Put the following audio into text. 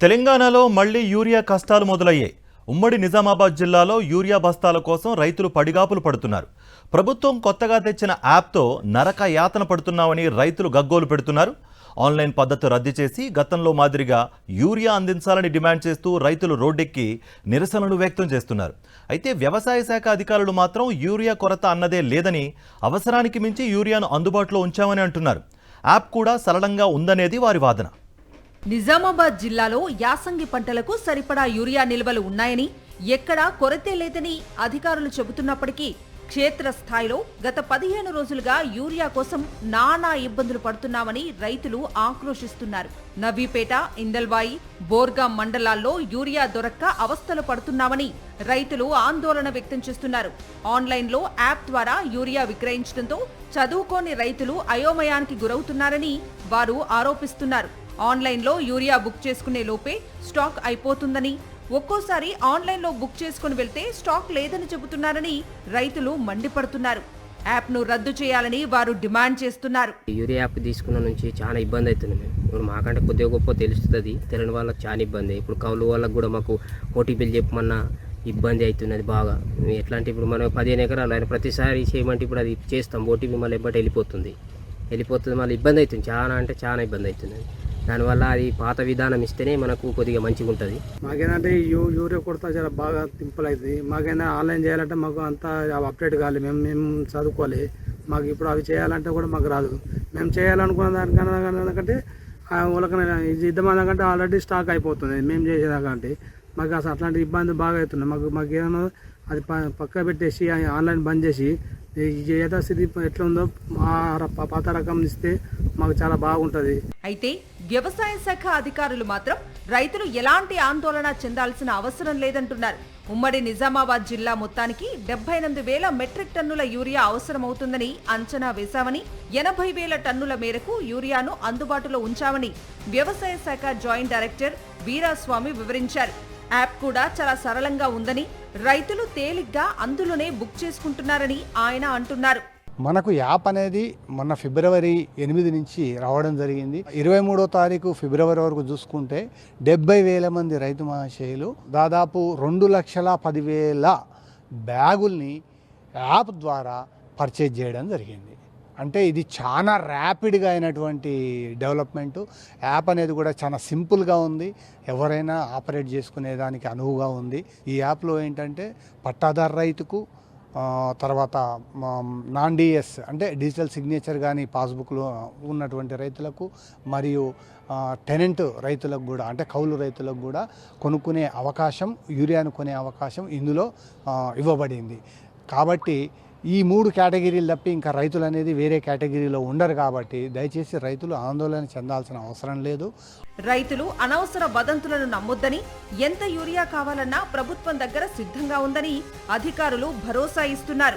తెలంగాణలో మళ్లీ యూరియా కష్టాలు మొదలయ్యాయి. ఉమ్మడి నిజామాబాద్ జిల్లాలో యూరియా బస్తాల కోసం రైతులు పడిగాపులు పడుతున్నారు. ప్రభుత్వం కొత్తగా తెచ్చిన యాప్తో నరక యాతన పడుతున్నామని రైతులు గగ్గోలు పెడుతున్నారు. ఆన్లైన్ పద్ధతి రద్దు చేసి గతంలో మాదిరిగా యూరియా అందించాలని డిమాండ్ చేస్తూ రైతులు రోడ్డెక్కి నిరసనలు వ్యక్తం చేస్తున్నారు. అయితే వ్యవసాయ శాఖ అధికారులు మాత్రం యూరియా కొరత అన్నదే లేదని, అవసరానికి మించి యూరియాను అందుబాటులో ఉంచామని అంటున్నారు. యాప్ కూడా సరళంగా ఉందనేది వారి వాదన. నిజామాబాద్ జిల్లాలో యాసంగి పంటలకు సరిపడా యూరియా నిల్వలు ఉన్నాయని, ఎక్కడా కొరతే లేదని అధికారులు చెబుతున్నప్పటికీ క్షేత్రస్థాయిలో గత 15 రోజులుగా యూరియా కోసం నానా ఇబ్బందులు పడుతున్నామని రైతులు ఆక్రోశిస్తున్నారు. నవీపేట, ఇందల్వాయి, బోర్గాం మండలాల్లో యూరియా దొరక్క అవస్థలు పడుతున్నామని రైతులు ఆందోళన వ్యక్తం చేస్తున్నారు. ఆన్లైన్లో యాప్ ద్వారా యూరియా విక్రయించడంతో చదువుకోని రైతులు అయోమయానికి గురవుతున్నారని వారు ఆరోపిస్తున్నారు. ఆన్లైన్లో యూరియా బుక్ చేసుకునే లోపే స్టాక్ అయిపోతుందని, ఒక్కోసారి ఆన్లైన్లో బుక్ చేసుకుని వెళ్తే స్టాక్ లేదని చెబుతున్నారని రైతులు మండిపడుతున్నారు. యాప్ను రద్దు చేయాలని వారు డిమాండ్ చేస్తున్నారు. యూరియా యాప్ తీసుకున్న నుంచి చాలా ఇబ్బంది అవుతుంది. ఇప్పుడు మాకంటే కొద్దిగా గొప్ప తెలుస్తుంది, తెలియని వాళ్ళకి చాలా ఇబ్బంది. ఇప్పుడు కౌలు వాళ్ళకి కూడా మాకు ఓటీపీలు చెప్పమన్నా ఇబ్బంది అవుతున్నది బాగా. ఎట్లా అంటే ఇప్పుడు మనం 15 ఎకరాలు ఆయన ప్రతిసారి చేయమంటే ఇప్పుడు అది చేస్తాం, ఓటీపీ మళ్ళీ ఎప్పటి వెళ్ళిపోతుంది మళ్ళీ ఇబ్బంది అవుతుంది. చాలా అంటే చాలా ఇబ్బంది అవుతుంది. దానివల్ల అది పాత విధానం ఇస్తేనే మనకు కొద్దిగా మంచిగా ఉంటుంది. మాకేంటంటే యూరియా కొడతా చాలా బాగా సింపుల్ అవుతుంది. మాకైనా ఆన్లైన్ చేయాలంటే మాకు అంతా అప్డేట్ కావాలి, మేము చదువుకోవాలి. మాకు ఇప్పుడు అవి చేయాలంటే కూడా మాకు రాదు. మేము చేయాలనుకున్న దానికంటే వాళ్ళకన్నా ఇది ఇద్దామన్నకంటే ఆల్రెడీ స్టాక్ అయిపోతుంది మేము చేసేదాకంటే. మాకు అసలు అట్లాంటి ఇబ్బంది బాగా అవుతుంది. మాకు ఏదైనా అది పక్క పెట్టేసి ఆన్లైన్ బంద్ చేసి యథాస్థితి ఎట్లా ఉందో పాత రకం ఇస్తే మాకు చాలా బాగుంటుంది. అయితే వ్యవసాయ శాఖ అధికారులు మాత్రం రైతులు ఎలాంటి ఆందోళన చెందాల్సిన అవసరం లేదంటున్నారు. ఉమ్మడి నిజామాబాద్ జిల్లా మొత్తానికి 78,000 మెట్రిక్ టన్నుల యూరియా అవసరమవుతుందని అంచనా వేశామని, 80,000 టన్నుల మేరకు యూరియాను అందుబాటులో ఉంచామని వ్యవసాయ శాఖ జాయింట్ డైరెక్టర్ వీరాస్వామి వివరించారు. యాప్ కూడా చాలా సరళంగా ఉందని, రైతులు తేలిగ్గా అందులోనే బుక్ చేసుకుంటున్నారని ఆయన అంటున్నారు. మనకు యాప్ అనేది మొన్న ఫిబ్రవరి 8 నుంచి రావడం జరిగింది. 23వ తారీఖు ఫిబ్రవరి వరకు చూసుకుంటే 70,000 మంది రైతు మహాశయులు దాదాపు 2,10,000 బ్యాగుల్ని యాప్ ద్వారా పర్చేజ్ చేయడం జరిగింది. అంటే ఇది చాలా ర్యాపిడ్గా అయినటువంటి డెవలప్మెంటు. యాప్ అనేది కూడా చాలా సింపుల్గా ఉంది, ఎవరైనా ఆపరేట్ చేసుకునేదానికి అనువుగా ఉంది. ఈ యాప్లో ఏంటంటే పట్టాదారు రైతుకు, తర్వాత నాన్ డిఎస్ అంటే డిజిటల్ సిగ్నేచర్ కానీ పాస్బుక్లో ఉన్నటువంటి రైతులకు, మరియు టెనెంట్ రైతులకు కూడా అంటే కౌలు రైతులకు కూడా కొనుక్కునే అవకాశం, యూరియాను కొనే అవకాశం ఇందులో ఇవ్వబడింది. కాబట్టి ఈ 3 కేటగిరీలు తప్పి ఇంకా రైతులు అనేది వేరే కేటగిరీలో ఉండరు. కాబట్టి దయచేసి రైతులు ఆందోళన చెందాల్సిన అవసరం లేదు. రైతులు అనవసర వదంతులను నమ్మొద్దని, ఎంత యూరియా కావాలన్నా ప్రభుత్వం దగ్గర సిద్ధంగా ఉందని అధికారులు భరోసా ఇస్తున్నారు.